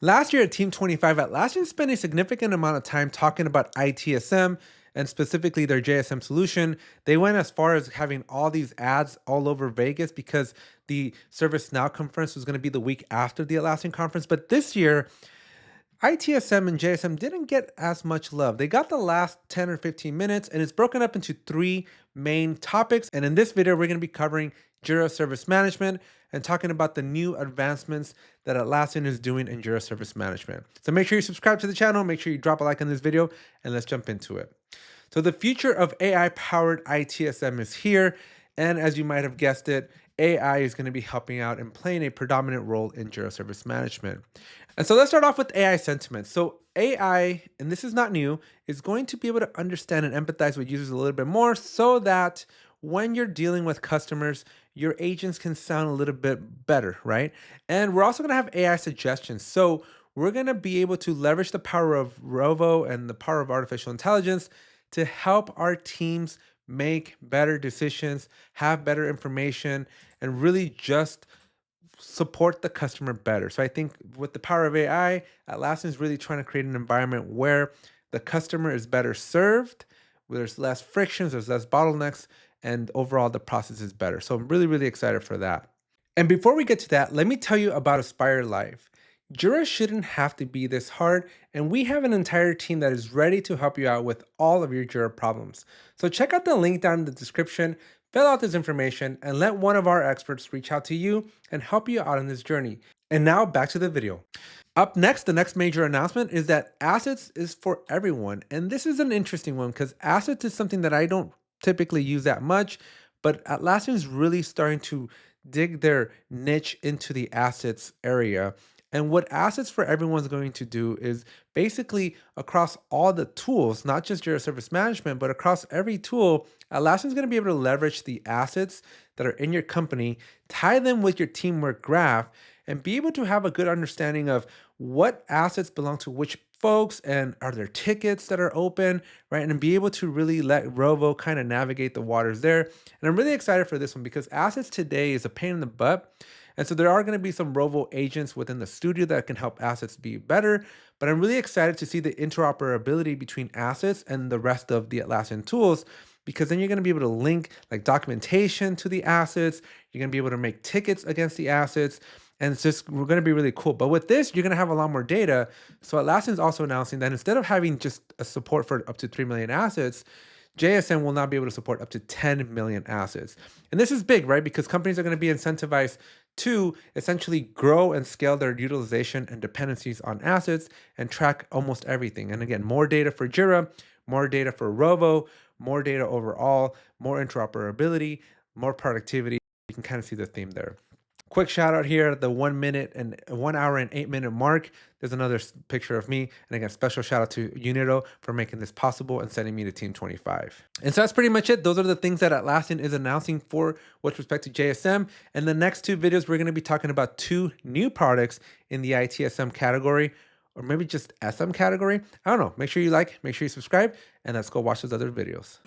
Last year at Team '25, Atlassian spent a significant amount of time talking about ITSM and specifically their JSM solution. They went as far as having all these ads all over Vegas because the ServiceNow conference was going to be the week after the Atlassian conference. But this year, ITSM and JSM didn't get as much love. They got the last 10 or 15 minutes, and it's broken up into three main topics. And in this video, we're going to be covering Jira Service Management and talking about the new advancements that Atlassian is doing in Jira Service Management. So make sure you subscribe to the channel, make sure you drop a like on this video, and let's jump into it. So the future of AI-powered ITSM is here, and as you might have guessed it, AI is going to be helping out and playing a predominant role in Jira Service Management. And so let's start off with AI sentiment. So AI, and this is not new, is going to be able to understand and empathize with users a little bit more so that when you're dealing with customers, your agents can sound a little bit better, right? And we're also going to have AI suggestions. So we're going to be able to leverage the power of Rovo and the power of artificial intelligence to help our teams make better decisions, have better information, and really just support the customer better. So I think with the power of AI, Atlassian is really trying to create an environment where the customer is better served, where there's less frictions, there's less bottlenecks, and overall the process is better. So I'm really, really excited for that. And before we get to that, let me tell you about Aspire Live. Jira shouldn't have to be this hard, and we have an entire team that is ready to help you out with all of your Jira problems. So check out the link down in the description, fill out this information, and let one of our experts reach out to you and help you out on this journey. And now back to the video. Up next, the next major announcement is that Assets is for everyone. And this is an interesting one because Assets is something that I don't typically use that much, but Atlassian is really starting to dig their niche into the Assets area. And what Assets for Everyone is going to do is basically across all the tools, not just Jira Service Management, but across every tool, Atlassian is going to be able to leverage the assets that are in your company, tie them with your teamwork graph, and be able to have a good understanding of what assets belong to which folks and are there tickets that are open, right? And be able to really let Rovo kind of navigate the waters there. And I'm really excited for this one because assets today is a pain in the butt. And so there are going to be some Rovo agents within the studio that can help assets be better. But I'm really excited to see the interoperability between assets and the rest of the Atlassian tools, because then you're going to be able to link like documentation to the assets. You're going to be able to make tickets against the assets. And it's just, we're going to be really cool. But with this, you're going to have a lot more data. So Atlassian is also announcing that instead of having just a support for up to 3 million assets, JSM will now be able to support up to 10 million assets. And this is big, right? Because companies are going to be incentivized to essentially grow and scale their utilization and dependencies on assets and track almost everything. And again, more data for Jira, more data for Rovo, more data overall, more interoperability, more productivity. You can kind of see the theme there. Quick shout out here, the 1 hour and 8 minute mark. There's another picture of me. And again, special shout out to Unito for making this possible and sending me to Team '25. And so that's pretty much it. Those are the things that Atlassian is announcing for with respect to JSM. And the next two videos, we're going to be talking about two new products in the ITSM category, or maybe just SM category. I don't know. Make sure you like, make sure you subscribe, and let's go watch those other videos.